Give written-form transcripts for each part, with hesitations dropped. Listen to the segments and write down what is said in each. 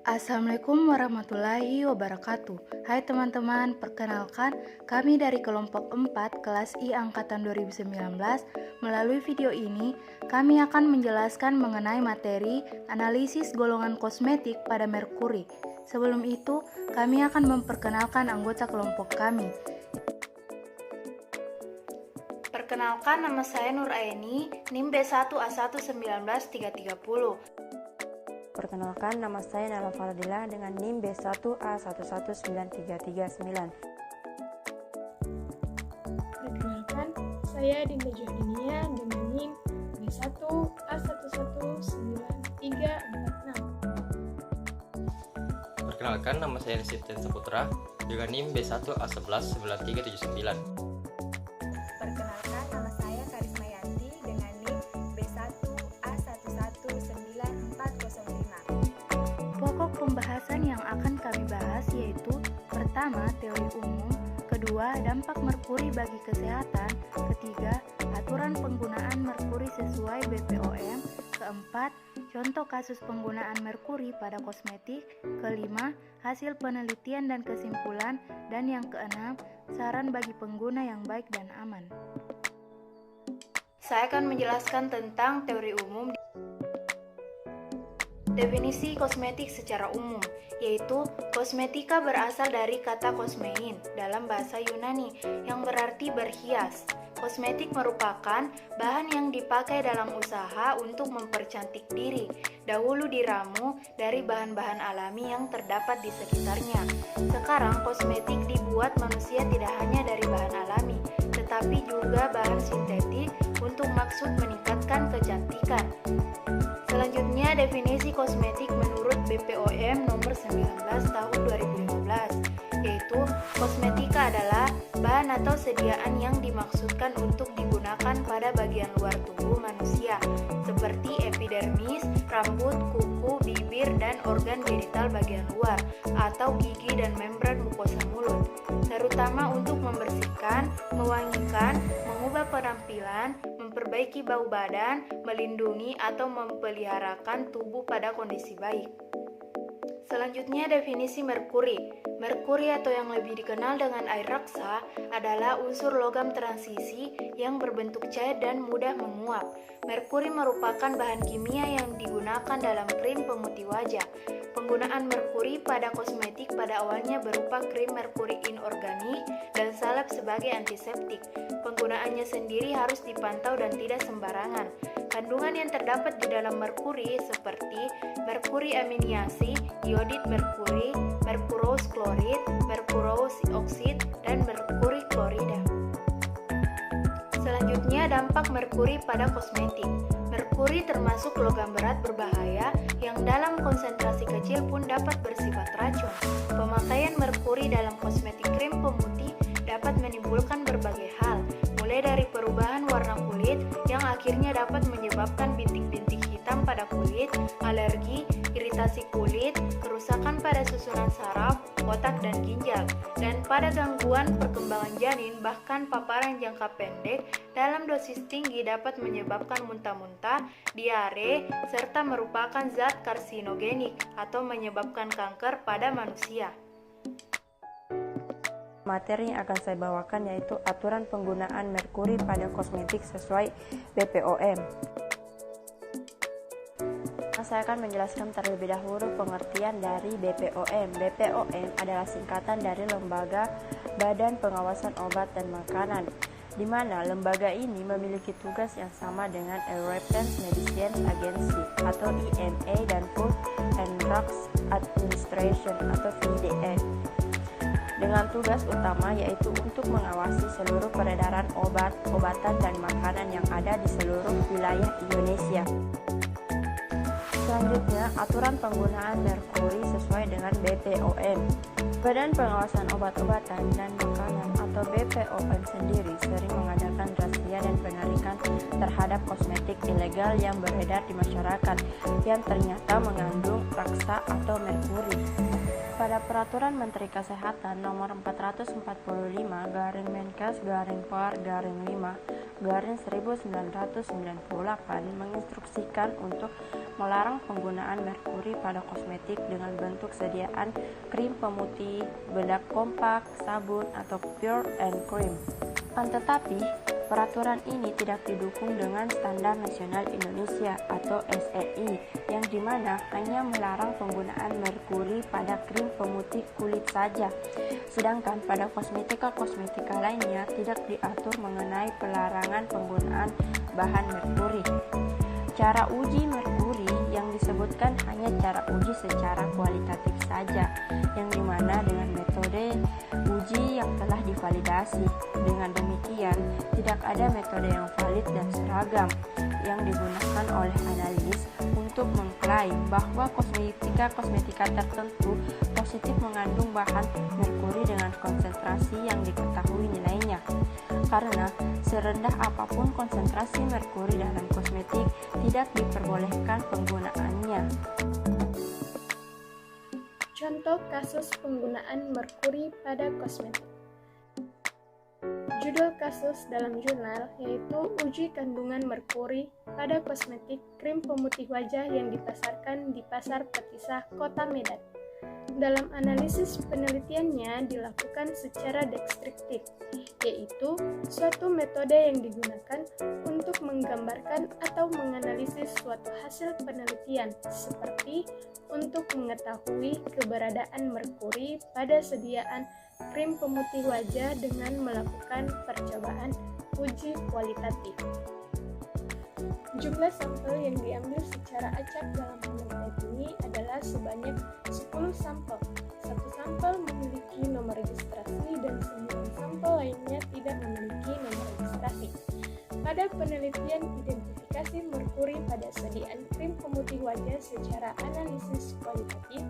Assalamualaikum warahmatullahi wabarakatuh. Hai teman-teman, perkenalkan kami dari kelompok 4 kelas I angkatan 2019. Melalui video ini, kami akan menjelaskan mengenai materi analisis golongan kosmetik pada merkuri. Sebelum itu, kami akan memperkenalkan anggota kelompok kami. Perkenalkan, nama saya Nur Aini, NIM B1A11930. Perkenalkan, nama saya Nala Faradila dengan NIM B1A11939. Perkenalkan, saya Dinda Johania dengan NIM B1A11936. Perkenalkan, nama saya Septian Saputra dengan NIM B1A119379. Perkenalkan, nama saya Karisma Yanti dengan NIM B1A1194405. Pokok pembahasan yang akan kami bahas yaitu pertama, teori umum, kedua, dampak merkuri bagi kesehatan, ketiga, aturan penggunaan merkuri sesuai BPOM, keempat, contoh kasus penggunaan merkuri pada kosmetik, kelima, hasil penelitian dan kesimpulan, dan yang keenam, saran bagi pengguna yang baik dan aman. Saya akan menjelaskan tentang teori umum. Definisi kosmetik secara umum, yaitu kosmetika berasal dari kata kosmein dalam bahasa Yunani yang berarti berhias. Kosmetik merupakan bahan yang dipakai dalam usaha untuk mempercantik diri, dahulu diramu dari bahan-bahan alami yang terdapat di sekitarnya. Sekarang kosmetik dibuat manusia tidak hanya dari bahan alami, tetapi juga bahan sintetik untuk maksud meningkatkan kecantikan. Selanjutnya, definisi kosmetik menurut BPOM nomor 19 tahun 2015, yaitu kosmetika adalah bahan atau sediaan yang dimaksudkan untuk digunakan pada bagian luar tubuh manusia, seperti epidermis, rambut, kuku, bibir, dan organ genital bagian luar, atau gigi dan membran mukosa mulut, terutama untuk membersihkan, mewangikan, mengubah penampilan, memperbaiki bau badan, melindungi atau memeliharakan tubuh pada kondisi baik. Selanjutnya, definisi merkuri. Merkuri atau yang lebih dikenal dengan air raksa adalah unsur logam transisi yang berbentuk cair dan mudah menguap. Merkuri merupakan bahan kimia yang digunakan dalam krim pemutih wajah. Penggunaan merkuri pada kosmetik pada awalnya berupa krim merkuri inorganik dan salep sebagai antiseptik. Penggunaannya sendiri harus dipantau dan tidak sembarangan. Kandungan yang terdapat di dalam merkuri seperti merkuri aminiasi, iodid merkuri, merkurous klorid, merkurous oksid, dan merkuri klorida. Selanjutnya, dampak merkuri pada kosmetik. Merkuri termasuk logam berat berbahaya yang dalam konsentrasi kecil pun dapat bersifat racun. Pemakaian merkuri dalam kosmetik krim pemutih dapat menimbulkan berbagai hal, mulai dari perubahan warna kulit yang akhirnya dapat menyebabkan bintik-bintik hitam pada kulit, alergi, iritasi kulit, kerusakan pada susunan saraf, otak, dan ginjal, dan pada gangguan perkembangan janin, bahkan paparan jangka pendek dalam dosis tinggi dapat menyebabkan muntah-muntah, diare, serta merupakan zat karsinogenik atau menyebabkan kanker pada manusia. Materi yang akan saya bawakan yaitu aturan penggunaan merkuri pada kosmetik sesuai BPOM. Saya akan menjelaskan terlebih dahulu pengertian dari BPOM. BPOM adalah singkatan dari Lembaga Badan Pengawasan Obat dan Makanan, di mana lembaga ini memiliki tugas yang sama dengan European Medicines Agency atau EMA dan Food and Drugs Administration atau FDA, dengan tugas utama yaitu untuk mengawasi seluruh peredaran obat, obatan, dan makanan yang ada di seluruh wilayah Indonesia. Selanjutnya, aturan penggunaan merkuri sesuai dengan BPOM. Badan Pengawasan Obat-obatan dan Makanan atau BPOM sendiri sering mengadakan razia dan penarikan terhadap kosmetik ilegal yang beredar di masyarakat yang ternyata mengandung raksa atau merkuri. Pada Peraturan Menteri Kesehatan Nomor 445 Menkes PAR 5 1998 menginstruksikan untuk melarang penggunaan merkuri pada kosmetik dengan bentuk sediaan krim pemutih, bedak kompak, sabun, atau pure and cream. Tetapi, peraturan ini tidak didukung dengan Standar Nasional Indonesia atau SNI, yang dimana hanya melarang penggunaan merkuri pada krim pemutih kulit saja. Sedangkan pada kosmetika lainnya tidak diatur mengenai pelarangan penggunaan bahan merkuri. Cara uji merkuri yang disebutkan hanya cara uji secara kualitatif saja, yang dimana dengan metode uji yang telah divalidasi. Dengan demikian, tidak ada metode yang valid dan seragam yang digunakan oleh analis untuk mengklaim bahwa kosmetika tertentu positif mengandung bahan merkuri dengan konsentrasi yang diketahui nilainya. Karena serendah apapun konsentrasi merkuri dalam kosmetik, tidak diperbolehkan penggunaannya. Contoh kasus penggunaan merkuri pada kosmetik. Judul kasus dalam jurnal yaitu uji kandungan merkuri pada kosmetik krim pemutih wajah yang dipasarkan di Pasar Petisah, Kota Medan. Dalam analisis penelitiannya dilakukan secara deskriptif, yaitu suatu metode yang digunakan untuk menggambarkan atau menganalisis suatu hasil penelitian, seperti untuk mengetahui keberadaan merkuri pada sediaan krim pemutih wajah dengan melakukan percobaan uji kualitatif. Jumlah sampel yang diambil secara acak dalam penelitian ini adalah sebanyak 10 sampel. Satu sampel memiliki nomor registrasi dan 9 sampel lainnya tidak memiliki nomor registrasi. Pada penelitian identifikasi merkuri pada sediaan krim pemutih wajah secara analisis kualitatif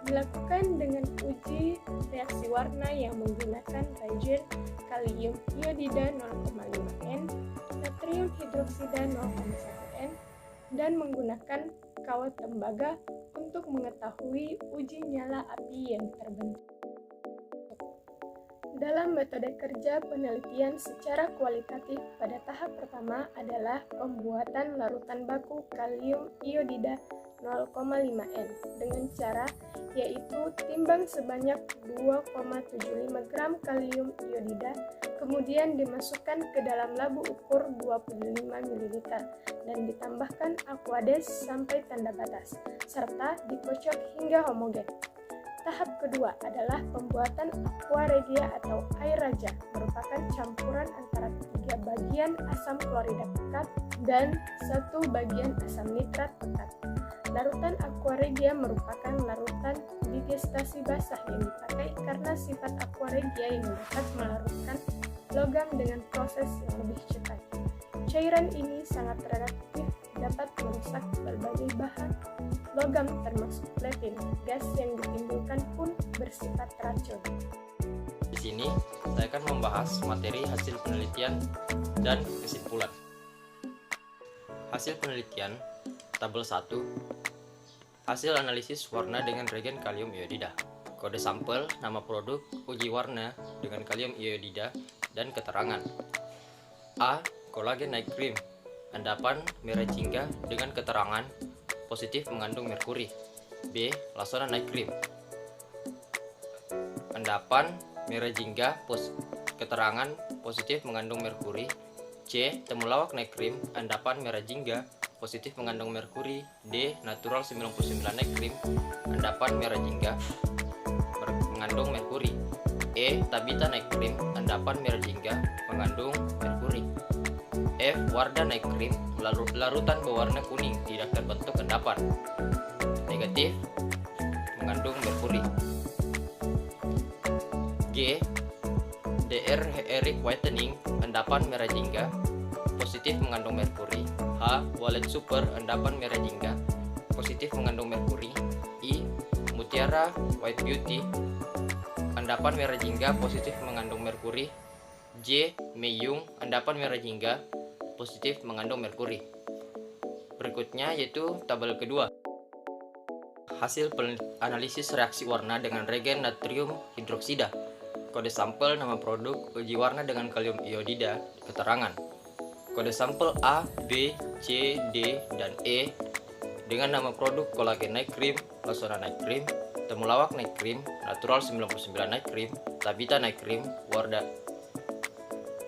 dilakukan dengan uji reaksi warna yang menggunakan reagen kalium iodida 0,5 N, natrium hidroksida 0,1 N, dan menggunakan kawat tembaga untuk mengetahui uji nyala api yang terbentuk. Dalam metode kerja penelitian secara kualitatif pada tahap pertama adalah pembuatan larutan baku kalium iodida 0,5 N dengan cara yaitu timbang sebanyak 2,75 gram kalium iodida, kemudian dimasukkan ke dalam labu ukur 25 ml dan ditambahkan aquades sampai tanda batas, serta dikocok hingga homogen. Tahap kedua adalah pembuatan aqua regia atau air raja, merupakan campuran antara 3 bagian asam klorida pekat dan 1 bagian asam nitrat pekat. Larutan aqua regia merupakan larutan digestasi basah yang dipakai karena sifat aqua regia yang dapat melarutkan logam dengan proses yang lebih cepat. Cairan ini sangat reaktif, dapat merusak berbagai bahan logam termasuk platin. Gas yang ditimbulkan pun bersifat racun. Di sini saya akan membahas materi hasil penelitian dan kesimpulan. Hasil penelitian tabel 1. Hasil analisis warna dengan reagen kalium iodida. Kode sampel, nama produk, uji warna dengan kalium iodida, dan keterangan. A. Kolagen night cream. Endapan merah jingga dengan keterangan positif mengandung merkuri. B. Lasona night cream. Endapan merah jingga keterangan positif mengandung merkuri. C. Temulawak night cream. Endapan merah jingga positif mengandung merkuri. D. Natural 99 night cream. Endapan merah jingga mengandung merkuri. E. Tabita night cream. Endapan merah jingga mengandung merkuri. F. Wardah night cream, larutan berwarna kuning, tidak terbentuk endapan. Negatif, mengandung merkuri. G. DR Eric Whitening, endapan merah jingga, positif mengandung merkuri. H. Wallet Super, endapan merah jingga, positif mengandung merkuri. I. Mutiara White Beauty, endapan merah jingga, positif mengandung merkuri. J. Meiyung, endapan merah jingga, positif mengandung merkuri. Berikutnya yaitu tabel kedua. Hasil analisis reaksi warna dengan reagen natrium hidroksida. Kode sampel, nama produk, uji warna dengan kalium iodida, keterangan. Kode sampel A, B, C, D, dan E dengan nama produk Kolagen Night Cream, Lasona Night Cream, Temulawak Night Cream, Natural 99 Night Cream, Tabita Night Cream, Wardah.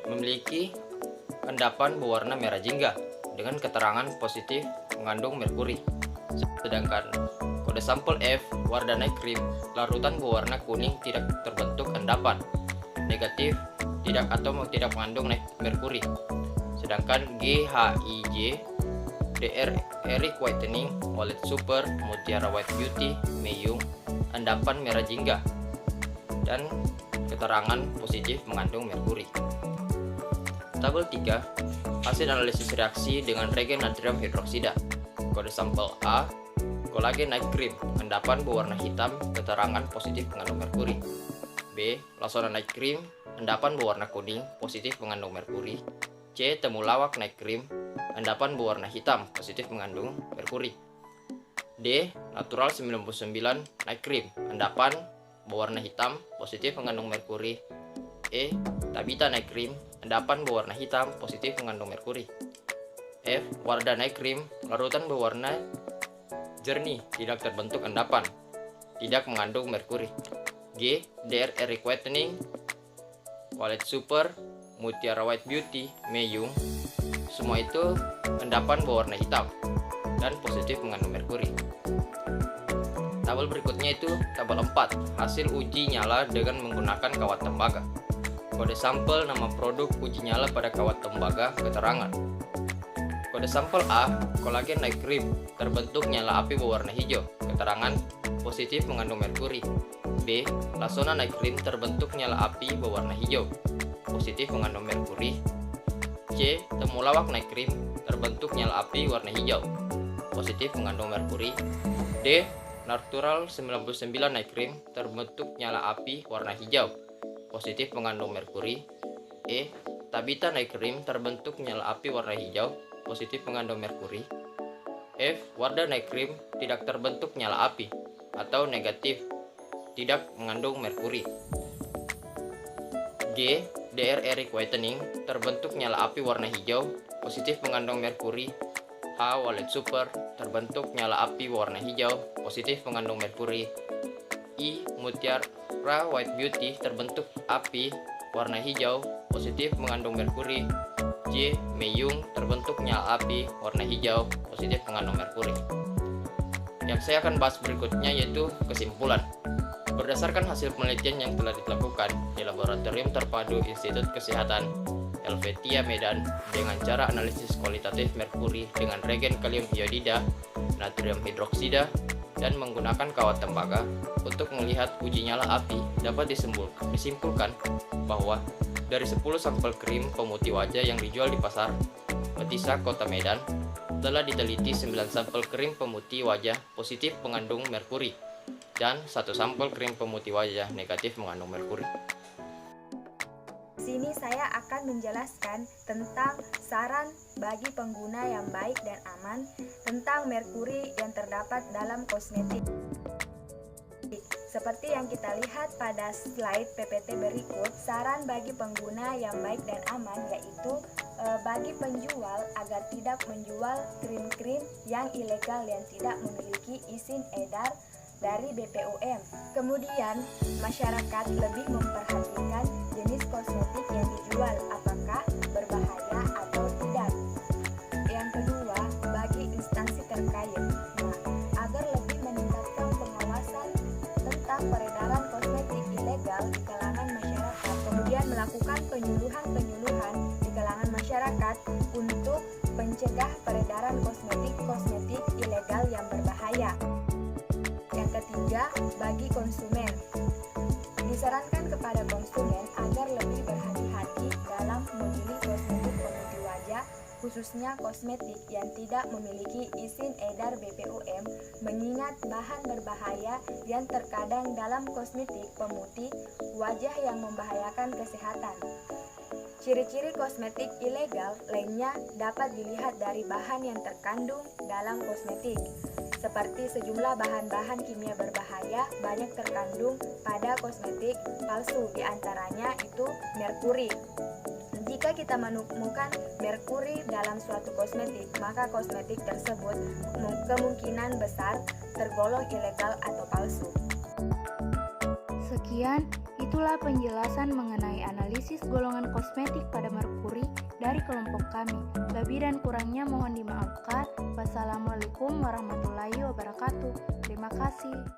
Memiliki endapan berwarna merah jingga dengan keterangan positif mengandung merkuri. Sedangkan kode sampel F, Wardah Night Cream, larutan berwarna kuning tidak terbentuk endapan, negatif, tidak atau tidak mengandung merkuri. Sedangkan G, H, I, J, DR Eric Whitening, Wallet Super, Mutiara White Beauty, Meyung, endapan merah jingga dan keterangan positif mengandung merkuri. Tabel 3, hasil analisis reaksi dengan regen natrium hidroksida. Kode sampel A, Kolagen Night Cream, endapan berwarna hitam, keterangan positif mengandung merkuri. B, Lasona Night Cream, endapan berwarna kuning, positif mengandung merkuri. C, Temulawak Night Cream, endapan berwarna hitam, positif mengandung merkuri. D, Natural 99 Night Cream, endapan berwarna hitam, positif mengandung merkuri. E, Tabita Night Cream, endapan berwarna hitam, positif mengandung merkuri. F, Wardah Night Cream, larutan berwarna jernih, tidak terbentuk endapan, tidak mengandung merkuri. G, DR Eric Whitening, Wallet Super, Mutiara White Beauty, Meyung, semua itu endapan berwarna hitam dan positif mengandung merkuri. Tabel berikutnya itu tabel 4, hasil uji nyala dengan menggunakan kawat tembaga. Kode sampel nama produk uji nyala pada kawat tembaga, keterangan. Kode sampel A, Kolagen Night Cream, terbentuk nyala api berwarna hijau, keterangan positif mengandung merkuri. B, Lasona Night Cream, terbentuk nyala api berwarna hijau, positif mengandung merkuri. C, Temulawak Night Cream, terbentuk nyala api warna hijau, positif mengandung merkuri. D, Natural 99 Night Cream, terbentuk nyala api warna hijau, positif mengandung merkuri. E, Tabita Night Cream, terbentuk nyala api warna hijau, positif mengandung merkuri. F, Wardah Night Cream, tidak terbentuk nyala api atau negatif, tidak mengandung merkuri. G, DR Eric Whitening, terbentuk nyala api warna hijau, positif mengandung merkuri. H, Wallet Super, terbentuk nyala api warna hijau, positif mengandung merkuri. I, Mutiara White Beauty, terbentuk api warna hijau, positif mengandung merkuri. J, Meyung, terbentuk nyala api warna hijau, positif mengandung merkuri. Yang saya akan bahas berikutnya yaitu kesimpulan. Berdasarkan hasil penelitian yang telah dilakukan di Laboratorium Terpadu Institut Kesehatan Helvetia Medan dengan cara analisis kualitatif merkuri dengan regen kalium iodida, natrium hidroksida, dan menggunakan kawat tembaga untuk melihat uji nyala api, dapat disimpulkan bahwa dari 10 sampel krim pemutih wajah yang dijual di pasar Betisa, Kota Medan, telah diteliti 9 sampel krim pemutih wajah positif mengandung merkuri dan 1 sampel krim pemutih wajah negatif mengandung merkuri. Di sini saya akan menjelaskan tentang saran bagi pengguna yang baik dan aman tentang merkuri yang terdapat dalam kosmetik. Seperti yang kita lihat pada slide PPT berikut, saran bagi pengguna yang baik dan aman yaitu bagi penjual agar tidak menjual krim-krim yang ilegal yang tidak memiliki izin edar dari BPOM. Kemudian, masyarakat lebih memperhatikan jenis kosmetik yang dijual, apakah berbahaya atau tidak. Yang kedua, bagi instansi terkait, agar lebih meningkatkan pengawasan tentang peredaran kosmetik ilegal di kalangan masyarakat, kemudian melakukan penyuluhan di kalangan masyarakat untuk mencegah peredaran kosmetik ilegal yang berbahaya. Yang ketiga, bagi konsumen, disarankan kepada konsumen agar lebih berhati-hati dalam memilih kosmetik pemutih wajah, khususnya kosmetik yang tidak memiliki izin edar BPOM, mengingat bahan berbahaya yang terkadang dalam kosmetik pemutih wajah yang membahayakan kesehatan. Ciri-ciri kosmetik ilegal lainnya dapat dilihat dari bahan yang terkandung dalam kosmetik, seperti sejumlah bahan-bahan kimia berbahaya banyak terkandung pada kosmetik palsu, diantaranya itu merkuri. D. Jika kita menemukan merkuri dalam suatu kosmetik, maka kosmetik tersebut kemungkinan besar tergolong ilegal atau palsu. Sekian, itulah penjelasan mengenai analisis golongan kosmetik pada merkuri dari kelompok kami. Lebih dan kurangnya mohon dimaafkan. Wassalamualaikum warahmatullahi wabarakatuh. Terima kasih.